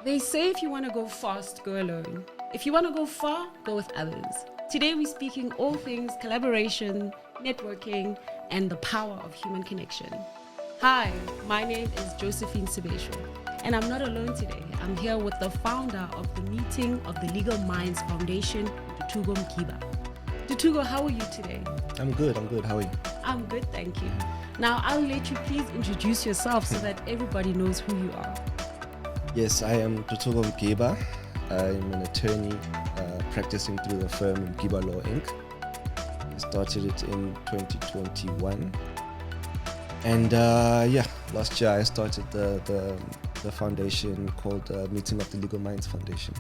They say if you want to go fast, go alone. If you want to go far, go with others. Today we're speaking all things collaboration, networking, and the power of human connection. Hi, my name is Josephine Sebesho, and I'm not alone today. I'm here with the founder of the meeting of the Legal Minds Foundation, Ntuthuko Mgiba. Ntuthuko, how are you today? I'm good. How are you? I'm good, thank you. Now, I'll let you please introduce yourself so that everybody knows who you are. Yes, I am Ntuthuko Mgiba. I'm an attorney practicing through the firm Mgiba Law Inc. I started it in 2021. And last year I started the foundation called Meeting of the Legal Minds Foundation.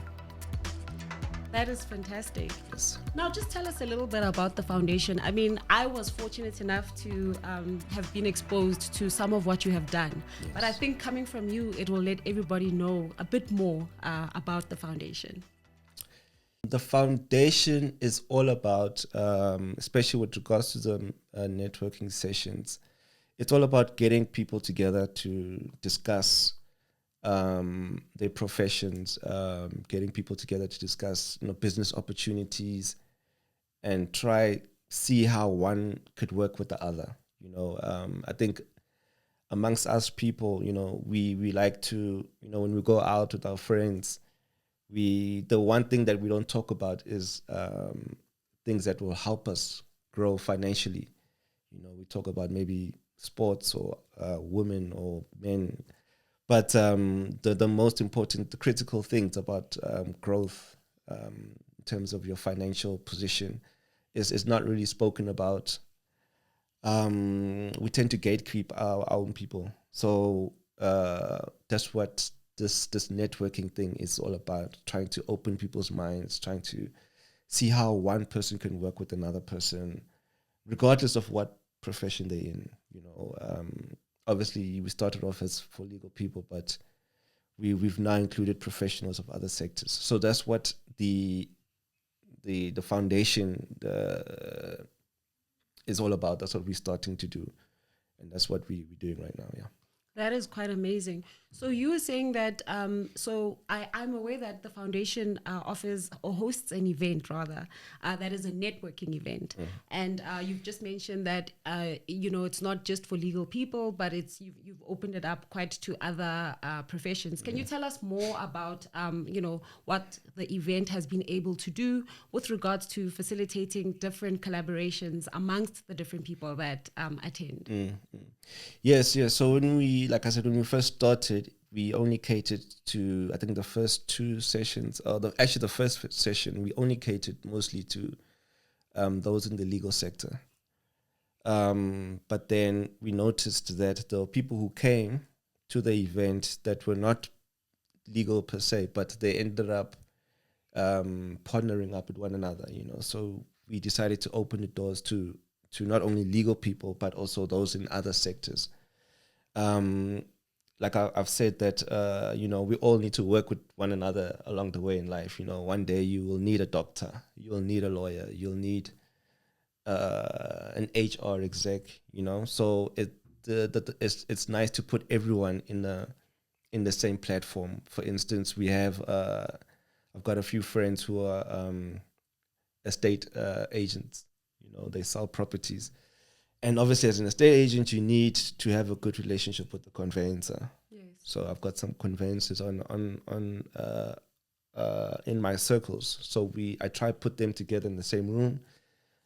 That is fantastic. Yes. Now, just tell us a little bit about the foundation. I mean, I was fortunate enough to have been exposed to some of what you have done. Yes. But I think coming from you, it will let everybody know a bit more about the foundation. The foundation is all about, especially with regards to the networking sessions, it's all about getting people together to discuss their professions, getting people together to discuss business opportunities and try see how one could work with the other. I think amongst us people, we like to, when we go out with our friends, the one thing that we don't talk about is things that will help us grow financially. We talk about maybe sports or women or men. But the most important, the critical things about growth in terms of your financial position is not really spoken about. We tend to gatekeep our own people. So that's what this networking thing is all about, trying to open people's minds, trying to see how one person can work with another person, regardless of what profession they're in. Obviously, we started off as for legal people, but we've now included professionals of other sectors. So that's what the foundation is all about. That's what we're starting to do, and that's what we're doing right now. Yeah. That is quite amazing. So you were saying that, I'm aware that the foundation offers or hosts an event rather, that is a networking event. Mm. And you've just mentioned that, it's not just for legal people, but you've opened it up quite to other professions. Can you tell us more about, what the event has been able to do with regards to facilitating different collaborations amongst the different people that attend? Mm-hmm. Yes. So when we first started, we only catered to, I think, the first two sessions, the first session, we only catered mostly to those in the legal sector. But then we noticed that there were people who came to the event that were not legal per se, but they ended up partnering up with one another, So we decided to open the doors to not only legal people, but also those in other sectors. Like I've said that, we all need to work with one another along the way in life. One day you will need a doctor, you'll need a lawyer, you'll need an HR exec, So it's nice to put everyone in the same platform. For instance, we have, I've got a few friends who are estate agents. They sell properties. And obviously, as an estate agent, you need to have a good relationship with the conveyancer. Yes. So I've got some conveyancers in my circles. So I try to put them together in the same room,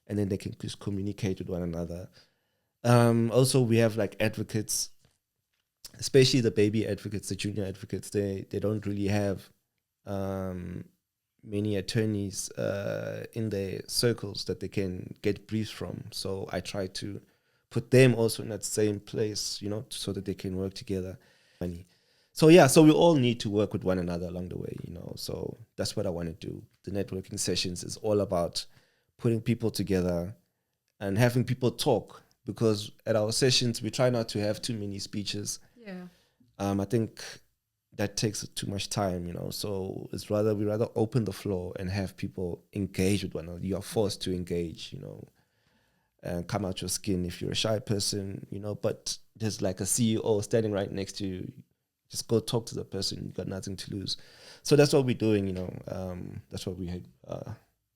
and then they can just communicate with one another. Also, we have like advocates, especially the baby advocates, the junior advocates. They don't really have many attorneys in their circles that they can get briefs from. So I try to put them also in that same place, so that they can work together. So we all need to work with one another along the way, So that's what I want to do. The networking sessions is all about putting people together and having people talk, because at our sessions, we try not to have too many speeches. Yeah. I think that takes too much time, So we rather open the floor and have people engage with one another. You are forced to engage, and come out your skin if you're a shy person, But there's like a CEO standing right next to you. Just go talk to the person. You got nothing to lose. So that's what we're doing. That's what we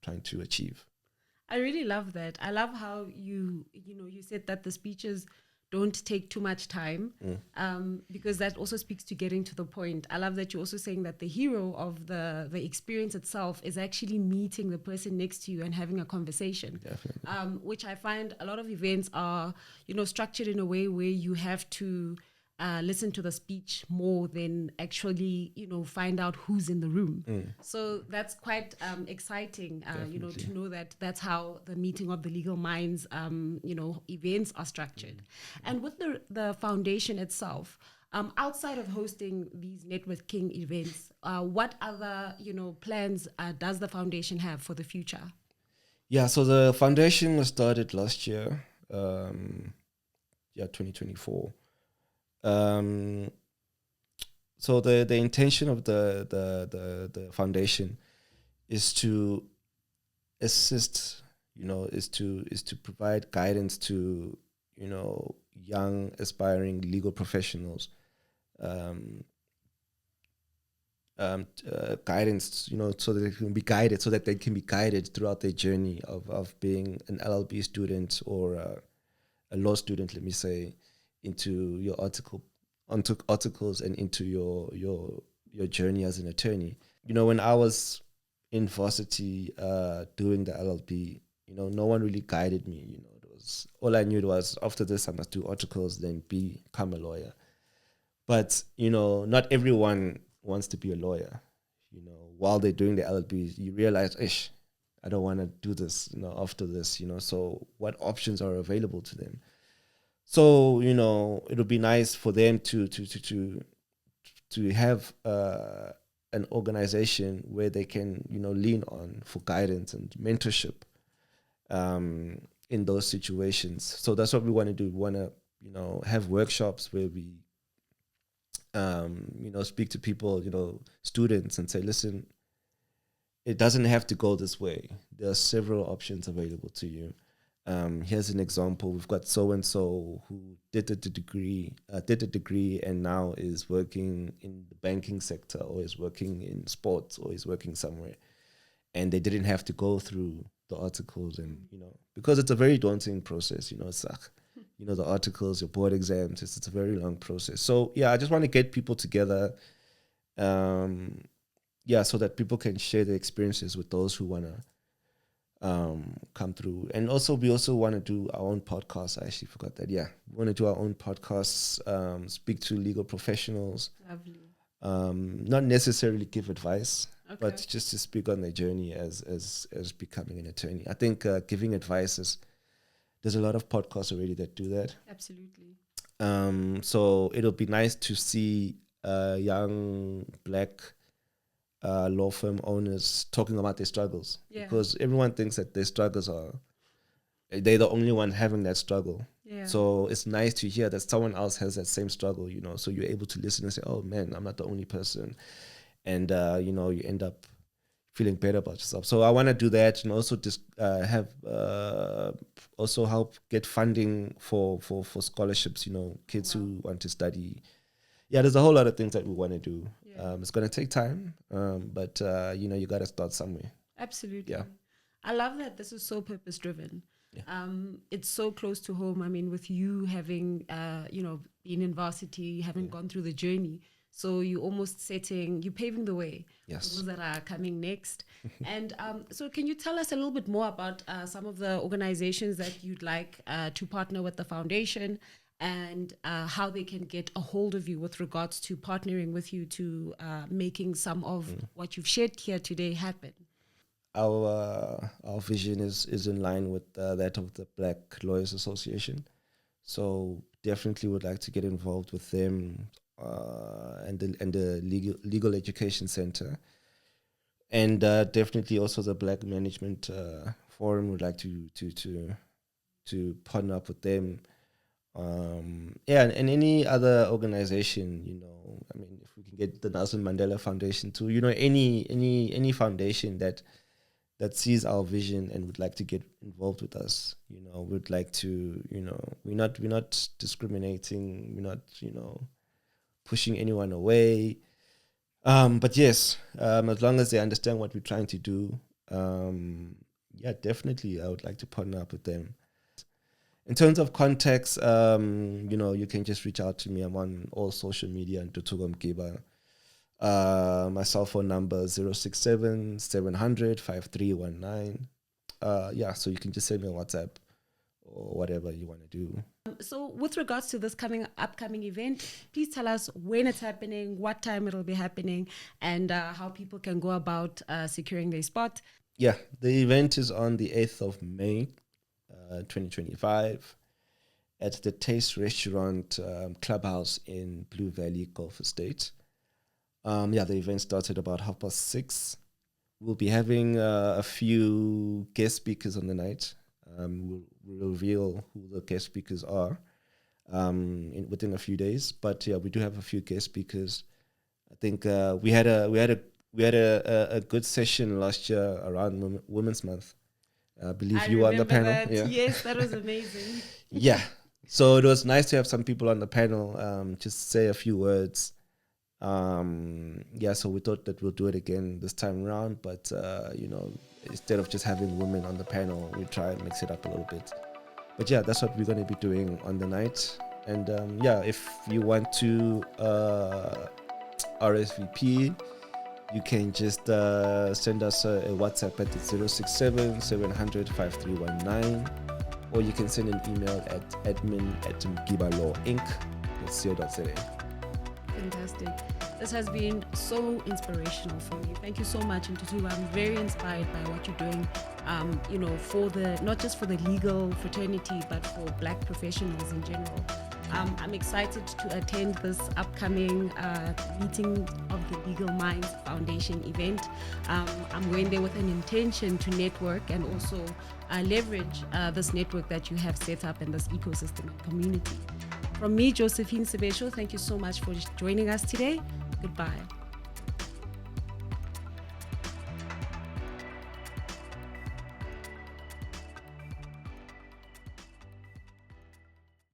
trying to achieve. I really love that. I love how you said that the speeches don't take too much time, because that also speaks to getting to the point. I love that you're also saying that the hero of the experience itself is actually meeting the person next to you and having a conversation. Definitely. Which I find a lot of events are, structured in a way where you have to listen to the speech more than actually, find out who's in the room. So that's quite exciting, to know that that's how the meeting of the legal minds, events are structured. And with the foundation itself, outside of hosting these networking events, what other, plans does the foundation have for the future? Yeah, so the foundation was started last year, 2024. So the intention of the foundation is to assist, is to provide guidance to, young aspiring legal professionals, guidance, so that they can be guided, throughout their journey of being an LLB student or a law student, let me say, into your onto articles and into your journey as an attorney. When I was in varsity doing the LLB, no one really guided me. It was all I knew was after this I must do articles, then become a lawyer. But not everyone wants to be a lawyer. While they're doing the LLB, you realize, ish, I don't want to do this. After this, so what options are available to them? So it'll be nice for them to have an organization where they can lean on for guidance and mentorship in those situations. So that's what we want to do. We want to have workshops where we speak to people, students, and say, listen, it doesn't have to go this way. There are several options available to you. Here's an example. We've got so-and-so who did a degree and now is working in the banking sector, or is working in sports, or is working somewhere. And they didn't have to go through the articles, and, because it's a very daunting process, it's like, the articles, your board exams, it's a very long process. So yeah, I just want to get people together, so that people can share their experiences with those who want to come through. And also, we also want to do our own podcasts. I actually forgot that. Yeah, we want to do our own podcasts, speak to legal professionals. Lovely. Not necessarily give advice, Okay. but just to speak on their journey as becoming an attorney. I think giving advice there's a lot of podcasts already that do that. Absolutely. So it'll be nice to see young Black law firm owners talking about their struggles, because everyone thinks that their struggles they're the only one having that struggle. Yeah. So it's nice to hear that someone else has that same struggle, so you're able to listen and say, oh man, I'm not the only person. And, you end up feeling better about yourself. So I want to do that, and also just also help get funding for scholarships, kids who want to study. Yeah, there's a whole lot of things that we want to do. Yeah. It's going to take time, but you got to start somewhere. Absolutely. Yeah. I love that this is so purpose driven. Yeah. It's so close to home. I mean, with you having, been in varsity, having gone through the journey. So you're almost you're paving the way for those that are coming next. And so can you tell us a little bit more about some of the organizations that you'd like to partner with the foundation, and how they can get a hold of you with regards to partnering with you to making some of what you've shared here today happen? Our vision is in line with that of the Black Lawyers Association. So definitely would like to get involved with them and the legal education center, and definitely also the Black Management Forum would like to partner up with them. And any other organization, I mean, if we can get the Nelson Mandela Foundation too, any foundation that sees our vision and would like to get involved with us, would like to, we're not discriminating, we're not, pushing anyone away. But yes, as long as they understand what we're trying to do, yeah, definitely I would like to partner up with them. In terms of context, you can just reach out to me. I'm on all social media, Ntuthuko Mgiba. My cell phone number 067 700 5319. Yeah, so you can just send me a WhatsApp or whatever you want to do. So with regards to this upcoming event, please tell us when it's happening, what time it'll be happening, and how people can go about securing their spot. Yeah, the event is on the 8th of May, 2025 at the Taste Restaurant Clubhouse in Bluevalley, Gulf Estate. Yeah, the event starts at about 6:30. We'll be having a few guest speakers on the night. We'll reveal who the guest speakers are within a few days. But yeah, we do have a few guest speakers. I think we had a good session last year around Women's Month. I believe you were on the panel. That. Yeah. Yes, that was amazing. Yeah, so it was nice to have some people on the panel. Just say a few words. Yeah, so we thought that we'll do it again this time around, but instead of just having women on the panel, we try and mix it up a little bit. But yeah, that's what we're going to be doing on the night. And yeah, if you want to RSVP, you can just send us a WhatsApp at 067 700 5319, or you can send an email at admin@mgibalawinc.co.za. Fantastic. This has been so inspirational for me. Thank you so much, Ntuthuko. I'm very inspired by what you're doing, for not just for the legal fraternity, but for Black professionals in general. I'm excited to attend this upcoming meeting of the Legal Minds Foundation event. I'm going there with an intention to network and also leverage this network that you have set up in this ecosystem and community. From me, Josephine Sebesho, thank you so much for joining us today. Goodbye.